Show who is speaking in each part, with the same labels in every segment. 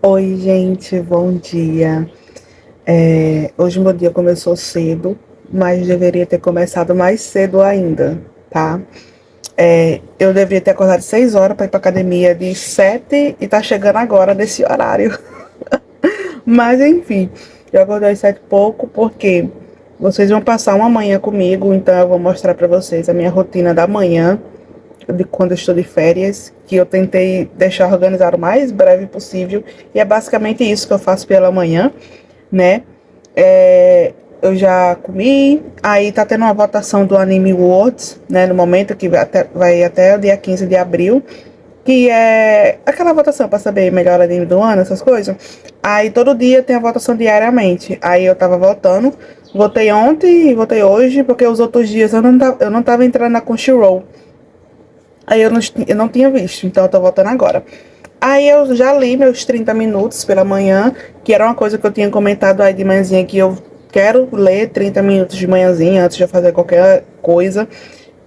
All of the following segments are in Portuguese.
Speaker 1: Oi, gente, bom dia. Hoje meu dia começou cedo, mas deveria ter começado mais cedo ainda, tá? Eu deveria ter acordado 6 horas para ir para academia de 7 e tá chegando agora nesse horário. Mas enfim, eu acordei às 7 e pouco porque vocês vão passar uma manhã comigo, então eu vou mostrar para vocês a minha rotina da manhã, de quando eu estou de férias, que eu tentei deixar organizado o mais breve possível, e é basicamente isso que eu faço pela manhã, né? Eu já comi, aí tá tendo uma votação do Anime Awards, né, no momento que vai até o dia 15 de abril, que é aquela votação para saber melhor anime do ano, essas coisas. Aí todo dia tem a votação diariamente. Aí eu tava votando, votei ontem e votei hoje, porque os outros dias eu não tava entrando na Crunchyroll. Aí eu não tinha visto, então eu tô votando agora. Aí eu já li meus 30 minutos pela manhã, que era uma coisa que eu tinha comentado aí de manhãzinha, que eu quero ler 30 minutos de manhãzinha antes de fazer qualquer coisa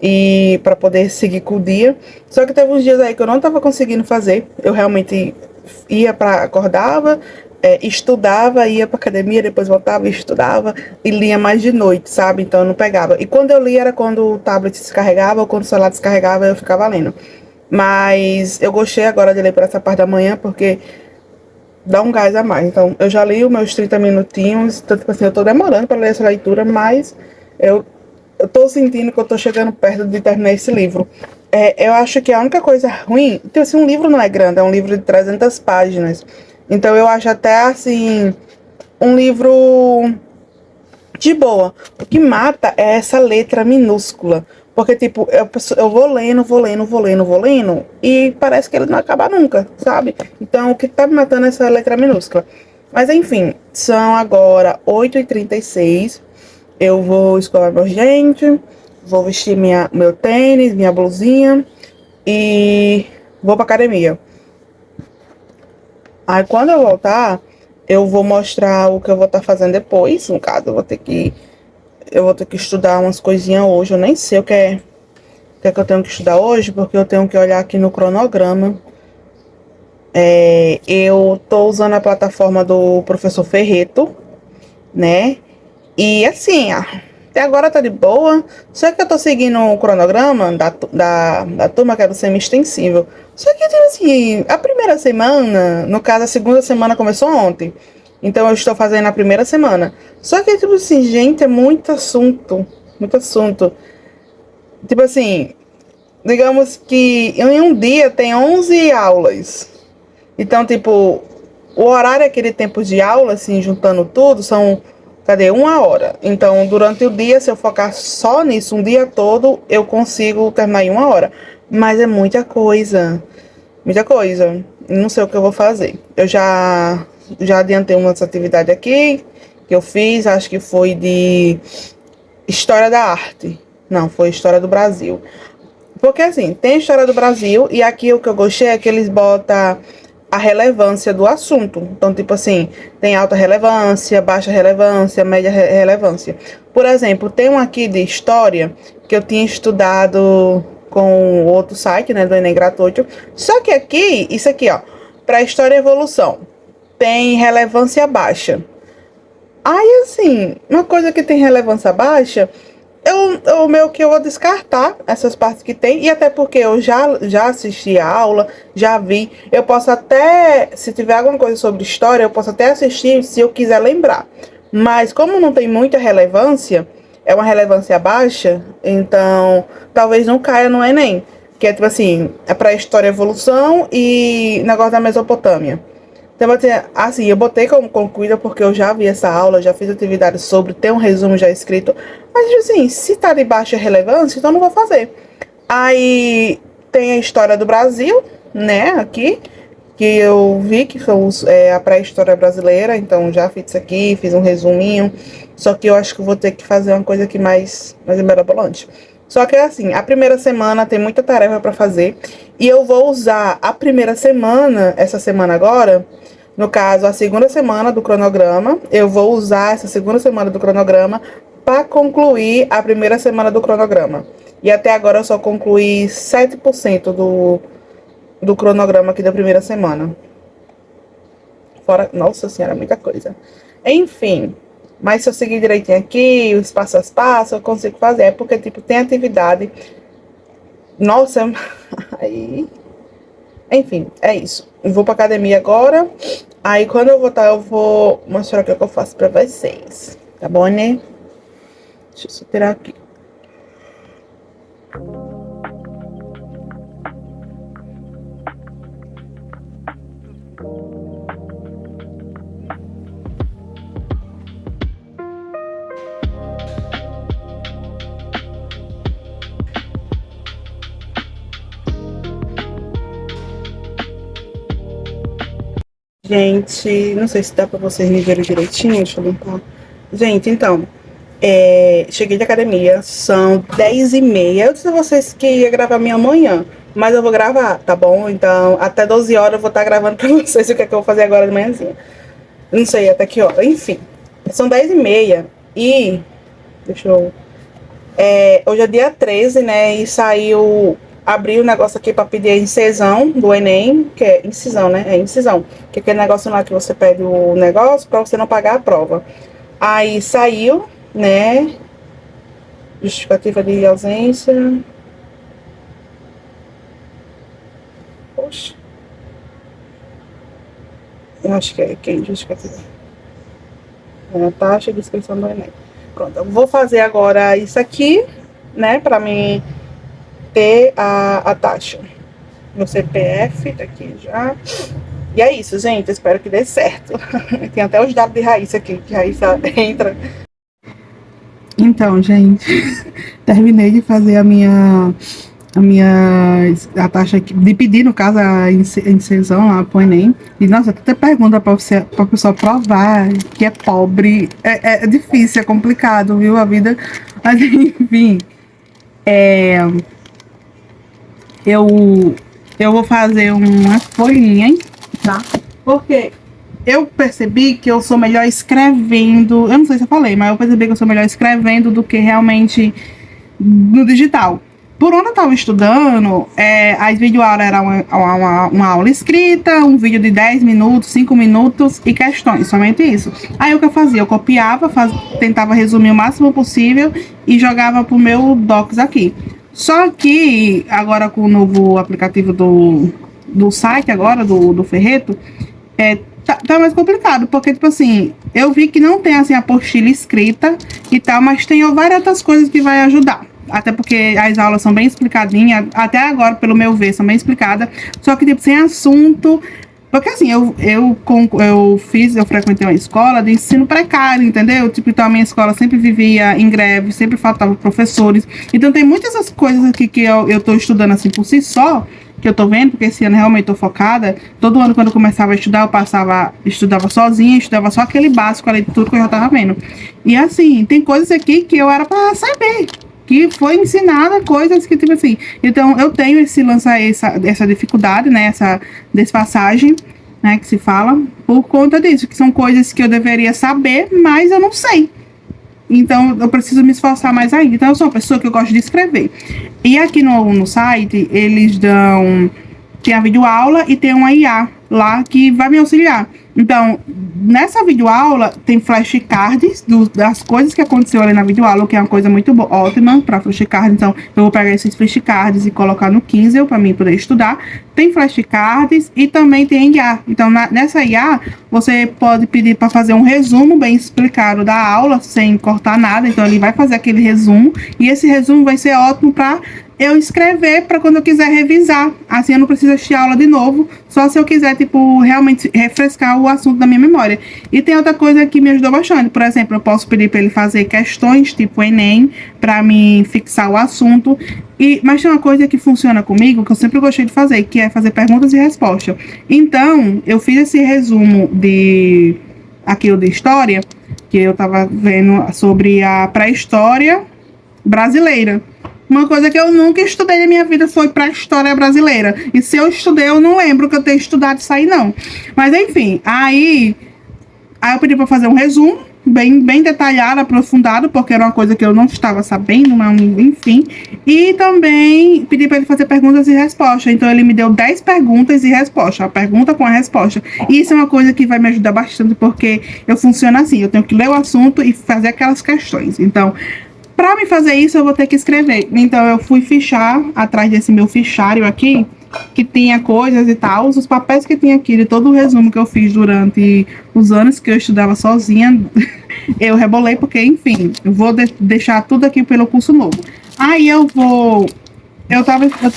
Speaker 1: e para poder seguir com o dia. Só que teve uns dias aí que eu não tava conseguindo fazer. Eu realmente acordava, estudava, ia pra academia, depois voltava e estudava e lia mais de noite, sabe? Então eu não pegava. E quando eu lia era quando o tablet descarregava ou quando o celular descarregava, eu ficava lendo. Mas eu gostei agora de ler por essa parte da manhã, porque dá um gás a mais. Então, eu já li os meus 30 minutinhos, então, tipo assim, eu tô demorando para ler essa leitura, mas eu, eu tô sentindo que eu tô chegando perto de terminar esse livro. Eu acho que a única coisa ruim, então, assim, um livro não é grande, é um livro de 300 páginas. Então, eu acho até, assim, um livro de boa. O que mata é essa letra minúscula. Porque, tipo, eu vou lendo, vou lendo, vou lendo, vou lendo, e parece que ele não acaba nunca, sabe? Então, o que tá me matando é essa letra minúscula. Mas, enfim, são agora 8h36. Eu vou escovar meus dentes, vou vestir meu tênis, minha blusinha, e vou pra academia. Aí, quando eu voltar, eu vou mostrar o que eu vou estar fazendo depois. No caso, eu vou ter que estudar umas coisinhas hoje. Eu nem sei o que é que eu tenho que estudar hoje, porque eu tenho que olhar aqui no cronograma. Eu tô usando a plataforma do professor Ferreto, né? E assim, até agora tá de boa. Só que eu tô seguindo o cronograma da turma, que é do semi-extensível. Só que, tipo assim, a primeira semana, no caso, a segunda semana começou ontem. Então eu estou fazendo a primeira semana. Só que, tipo assim, gente, é muito assunto. Muito assunto. Tipo assim, digamos que em um dia tem 11 aulas. Então, tipo, o horário é aquele tempo de aula, assim, juntando tudo, são, cadê? 1 hora. Então, durante o dia, se eu focar só nisso um dia todo, eu consigo terminar em 1 hora. Mas é muita coisa. Muita coisa. Não sei o que eu vou fazer. Eu já adiantei umas atividades aqui que eu fiz, acho que foi de História da Arte. Não, foi História do Brasil. Porque assim, tem a história do Brasil e aqui o que eu gostei é que eles botam a relevância do assunto. Então, tipo assim, tem alta relevância, baixa relevância, média relevância. Por exemplo, tem um aqui de história que eu tinha estudado com outro site, né, do Enem gratuito. Só que aqui, isso aqui, ó, para história e evolução, tem relevância baixa. Aí, assim, uma coisa que tem relevância baixa, eu meio que eu vou descartar essas partes que tem, e até porque eu já assisti a aula, já vi. Eu posso até, se tiver alguma coisa sobre história, eu posso até assistir se eu quiser lembrar. Mas como não tem muita relevância, é uma relevância baixa, então talvez não caia no Enem. Que é tipo assim, é para história e evolução e negócio da Mesopotâmia. Então, assim, eu botei como concluída porque eu já vi essa aula, já fiz atividades sobre, tem um resumo já escrito. Mas, assim, se tá de baixa relevância, então não vou fazer. Aí tem a história do Brasil, né, aqui, que eu vi que são a pré-história brasileira, então já fiz isso aqui, fiz um resuminho. Só que eu acho que eu vou ter que fazer uma coisa aqui mais mirabolante. Só que assim, a primeira semana tem muita tarefa para fazer e eu vou usar a primeira semana, essa semana agora, no caso, a segunda semana do cronograma, eu vou usar essa segunda semana do cronograma para concluir a primeira semana do cronograma. E até agora eu só concluí 7% do cronograma aqui da primeira semana. fora, nossa senhora, muita coisa. Enfim, mas se eu seguir direitinho aqui, os passo a passo, eu consigo fazer. É porque, tipo, tem atividade. Nossa, aí... Enfim, é isso. Eu vou pra academia agora. Aí, quando eu voltar, eu vou mostrar o que eu faço pra vocês. Tá bom, né? Deixa eu só tirar aqui. Gente, não sei se dá pra vocês me verem direitinho, deixa eu limpar. Gente, então, cheguei de academia, são 10h30. Eu disse a vocês que ia gravar minha manhã, mas eu vou gravar, tá bom? Então, até 12 horas eu vou estar gravando pra vocês o que é que eu vou fazer agora de manhãzinha. Não sei até que hora, enfim. São 10h30 e... Deixa eu... hoje é dia 13, né? E saiu... Abri o negócio aqui pra pedir a incisão do Enem, que é incisão, né? É incisão. Que é aquele negócio lá que você pede o negócio pra você não pagar a prova. Aí saiu, né? Justificativa de ausência. Poxa. Eu acho que é aqui, justificativa. É a taxa de inscrição do Enem. Pronto, eu vou fazer agora isso aqui, né? Pra mim ter a taxa. Meu CPF tá aqui já. E é isso, gente. Espero que dê certo. Tem até os dados de Raíssa aqui, que Raíssa entra. Então, gente, terminei de fazer a taxa aqui, de pedir, no caso, a inserção lá pro Enem. E, nossa, até pergunta pra pessoa provar que é pobre. É difícil, é complicado, viu, a vida. Mas, enfim, eu vou fazer uma folhinha, hein, tá? Porque eu percebi que eu sou melhor escrevendo. Eu não sei se eu falei, mas eu percebi que eu sou melhor escrevendo do que realmente no digital. Por onde eu estava estudando, as videoaulas era uma aula escrita, um vídeo de 10 minutos, 5 minutos e questões, somente isso. Aí o que eu fazia? Eu copiava, tentava resumir o máximo possível e jogava pro meu Docs aqui. Só que agora com o novo aplicativo do site agora, do Ferreto, tá mais complicado, porque, tipo assim, eu vi que não tem, assim, a apostila escrita e tal, mas tem várias outras coisas que vai ajudar. Até porque as aulas são bem explicadinhas, até agora, pelo meu ver, são bem explicadas, só que, tipo, sem assunto. Porque, assim, eu frequentei uma escola de ensino precário, entendeu? Tipo, então a minha escola sempre vivia em greve, sempre faltavam professores. Então tem muitas essas coisas aqui que eu tô estudando, assim, por si só, que eu tô vendo, porque esse ano realmente tô focada. Todo ano, quando eu começava a estudar, estudava sozinha, estudava só aquele básico ali de tudo que eu já tava vendo. E, assim, tem coisas aqui que eu era pra saber, que foi ensinada coisas que, tipo assim... Então, eu tenho essa dificuldade, né? Essa desfasagem, né? Que se fala, por conta disso. Que são coisas que eu deveria saber, mas eu não sei. Então, eu preciso me esforçar mais ainda. Então, eu sou uma pessoa que eu gosto de escrever. E aqui no site, eles dão... Tem a videoaula e tem uma IA lá que vai me auxiliar. Então, nessa videoaula tem flashcards das coisas que aconteceu ali na videoaula, que é uma coisa muito ótima para flashcards. Então, eu vou pegar esses flashcards e colocar no Kindle para mim poder estudar. Tem flashcards e também tem IA. Então, nessa IA, você pode pedir para fazer um resumo bem explicado da aula, sem cortar nada. Então, ele vai fazer aquele resumo e esse resumo vai ser ótimo para eu escrever para quando eu quiser revisar. Assim eu não preciso assistir a aula de novo, só se eu quiser, tipo, realmente refrescar o assunto da minha memória. E tem outra coisa que me ajudou bastante. Por exemplo, eu posso pedir para ele fazer questões tipo Enem, para me fixar o assunto. Mas tem uma coisa que funciona comigo, que eu sempre gostei de fazer, que é fazer perguntas e respostas. Então, eu fiz esse resumo aquilo de história, que eu tava vendo sobre a pré-história brasileira. Uma coisa que eu nunca estudei na minha vida foi para a história brasileira. E se eu estudei, eu não lembro que eu tenha estudado isso aí, não. Mas, enfim, aí eu pedi para fazer um resumo. bem detalhado, aprofundado, porque era uma coisa que eu não estava sabendo, mas enfim. E também pedi para ele fazer perguntas e respostas. Então ele me deu 10 perguntas e respostas, a pergunta com a resposta. E isso é uma coisa que vai me ajudar bastante, porque eu funciono assim, eu tenho que ler o assunto e fazer aquelas questões. Então, para me fazer isso, eu vou ter que escrever. Então eu fui fichar atrás desse meu fichário aqui, que tinha coisas e tal, os papéis que tinha aqui, de todo o resumo que eu fiz durante os anos que eu estudava sozinha, eu rebolei, porque, enfim, eu vou deixar tudo aqui pelo curso novo. Aí eu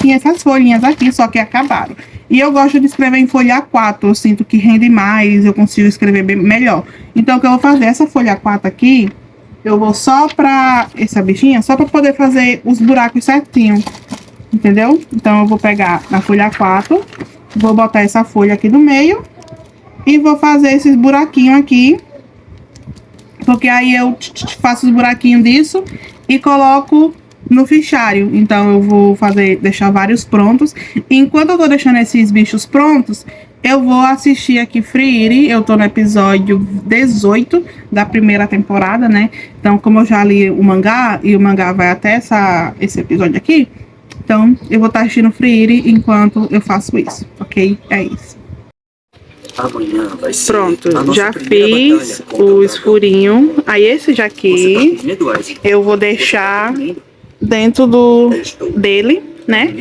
Speaker 1: tinha essas folhinhas aqui, só que acabaram. E eu gosto de escrever em folha A4, eu sinto que rende mais, eu consigo escrever bem melhor. Então, o que eu vou fazer? Essa folha A4 aqui, eu vou só pra essa bichinha, só pra poder fazer os buracos certinho. Entendeu? Então eu vou pegar na folha 4, vou botar essa folha aqui no meio e vou fazer esses buraquinhos aqui, porque aí eu faço os buraquinhos disso e coloco no fichário. Então eu vou deixar vários prontos. E enquanto eu tô deixando esses bichos prontos, eu vou assistir aqui Friere. Eu tô no episódio 18 da primeira temporada, né? Então, como eu já li o mangá, e o mangá vai até esse episódio aqui, então, eu vou estar assistindo Friere enquanto eu faço isso, ok? É isso.
Speaker 2: Amanhã vai ser
Speaker 1: pronto, já fiz os furinhos. Aí esse já aqui, eu vou deixar dentro dele, né?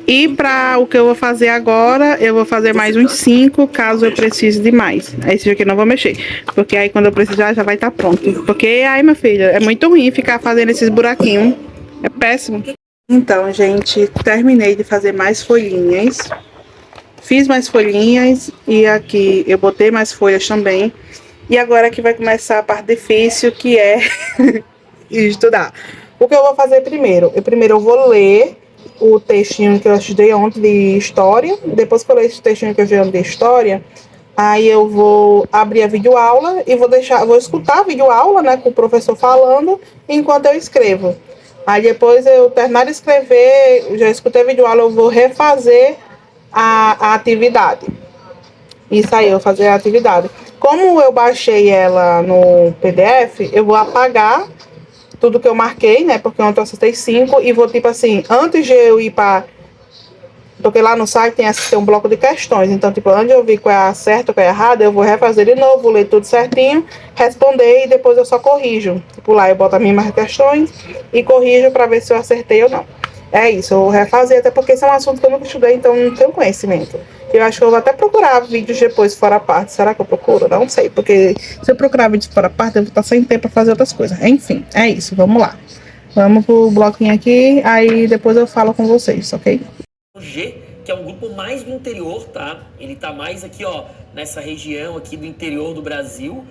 Speaker 1: E para o que eu vou fazer agora, eu vou fazer mais uns 5, caso eu precise de mais. Esse aqui eu não vou mexer, porque aí quando eu precisar já vai estar pronto. Porque aí, minha filha, é muito ruim ficar fazendo esses buraquinhos. É péssimo. Então, gente, terminei de fazer mais folhinhas. Fiz mais folhinhas e aqui eu botei mais folhas também. E agora que vai começar a parte difícil, que é estudar. O que eu vou fazer primeiro? Eu vou ler o textinho que eu estudei ontem de história. Depois que eu ler esse textinho que eu estudei ontem de história, aí eu vou abrir a videoaula e vou escutar a videoaula, né, com o professor falando, enquanto eu escrevo. Aí depois eu terminar de escrever, já escutei a videoaula, eu vou refazer a atividade. Isso aí, eu vou fazer a atividade. Como eu baixei ela no PDF, eu vou apagar tudo que eu marquei, né? Porque ontem eu acertei 5 e vou, tipo assim, antes de eu ir para... Porque lá no site tem um bloco de questões. Então, tipo, antes de eu ver qual é a certa ou qual é a errada, eu vou refazer de novo, vou ler tudo certinho, responder e depois eu só corrijo. Tipo, lá eu boto as minhas questões e corrijo para ver se eu acertei ou não. É isso, eu vou refazer, até porque esse é um assunto que eu nunca estudei, então não tenho conhecimento. Eu acho que eu vou até procurar vídeos depois fora a parte. Será que eu procuro? Não sei, porque se eu procurar vídeos fora a parte, eu vou estar sem tempo para fazer outras coisas. Enfim, é isso, vamos lá. Vamos pro bloquinho aqui, aí depois eu falo com vocês, ok?
Speaker 2: G, que é um grupo mais do interior, tá? Ele tá mais aqui, ó, nessa região aqui do interior do Brasil.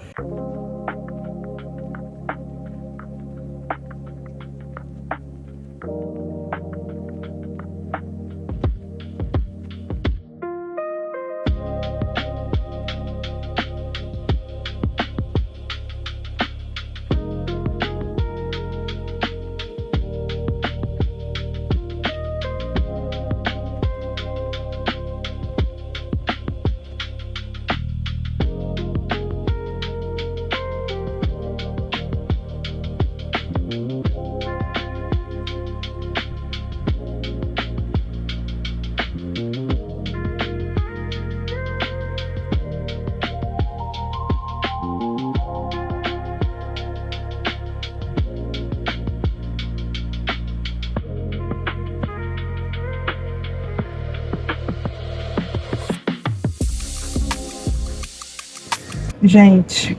Speaker 1: Gente,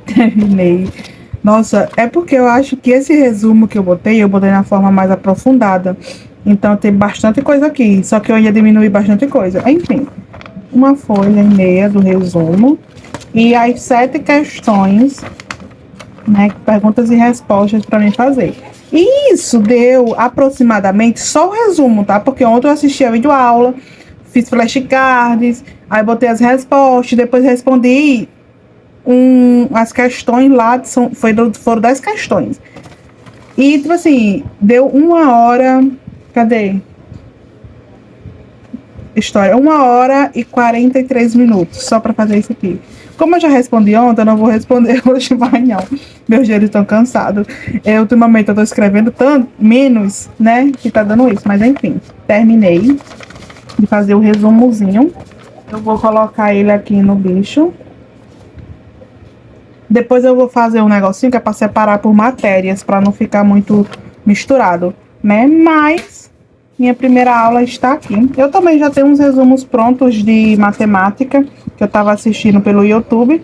Speaker 1: terminei. Nossa, é porque eu acho que esse resumo que eu botei na forma mais aprofundada. Então tem bastante coisa aqui, só que eu ia diminuir bastante coisa. Enfim, uma folha e meia do resumo e as 7 questões, né, perguntas e respostas para mim fazer. E isso deu aproximadamente só o resumo, tá? Porque ontem eu assisti a videoaula, fiz flashcards, aí botei as respostas, depois respondi as questões lá, foram 10 questões. E, tipo assim, deu 1 hora. Cadê? história. 1h e 43 minutos só pra fazer isso aqui. Como eu já respondi ontem, eu não vou responder hoje mais não. Meus dedos estão cansados. Ultimamente eu tô escrevendo tanto, menos, né? Que tá dando isso. Mas enfim, terminei de fazer o resumozinho. Eu vou colocar ele aqui no bicho. Depois eu vou fazer um negocinho que é pra separar por matérias, pra não ficar muito misturado, né? Mas minha primeira aula está aqui. Eu também já tenho uns resumos prontos de matemática que eu estava assistindo pelo YouTube.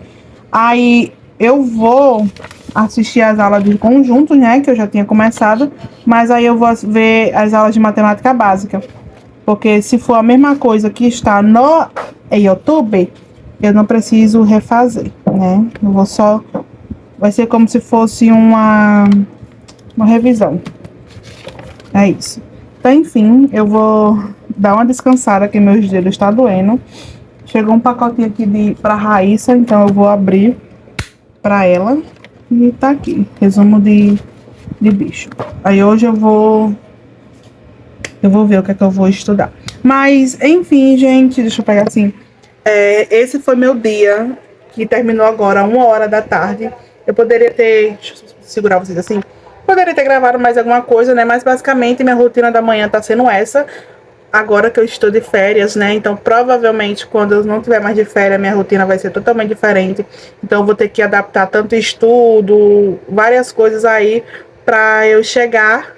Speaker 1: Aí eu vou assistir as aulas de conjunto, né, que eu já tinha começado, mas aí eu vou ver as aulas de matemática básica. Porque se for a mesma coisa que está no YouTube, eu não preciso refazer, né? Eu vou só... Vai ser como se fosse uma revisão. É isso. Então, enfim, eu vou dar uma descansada, que meus dedos estão doendo. Chegou um pacotinho aqui pra Raíssa, então eu vou abrir pra ela. E tá aqui, resumo de bicho. Aí hoje eu vou ver o que é que eu vou estudar. Mas, enfim, gente, deixa eu pegar assim. Esse foi meu dia, que terminou agora, 1h da tarde. Eu poderia ter... Deixa eu segurar vocês assim. Poderia ter gravado mais alguma coisa, né? Mas basicamente minha rotina da manhã tá sendo essa. Agora que eu estou de férias, né? Então provavelmente quando eu não tiver mais de férias, minha rotina vai ser totalmente diferente. Então eu vou ter que adaptar tanto estudo, várias coisas aí pra eu chegar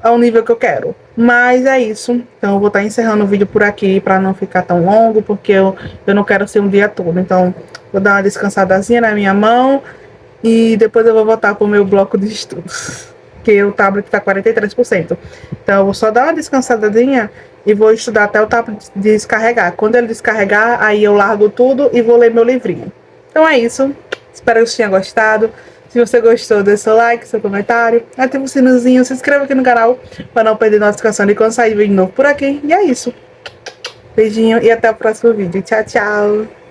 Speaker 1: ao nível que eu quero. Mas é isso. Então eu vou estar encerrando o vídeo por aqui pra não ficar tão longo, porque eu não quero ser um dia todo. Então vou dar uma descansadazinha na minha mão. E depois eu vou voltar pro meu bloco de estudos, que o tablet tá 43%. Então eu vou só dar uma descansadinha e vou estudar até o tablet descarregar. Quando ele descarregar, aí eu largo tudo e vou ler meu livrinho. Então é isso. Espero que você tenha gostado. Se você gostou, deixe seu like, seu comentário, ative o sinozinho, se inscreva aqui no canal para não perder notificação de quando sair vídeo novo por aqui. E é isso. Beijinho e até o próximo vídeo. Tchau, tchau.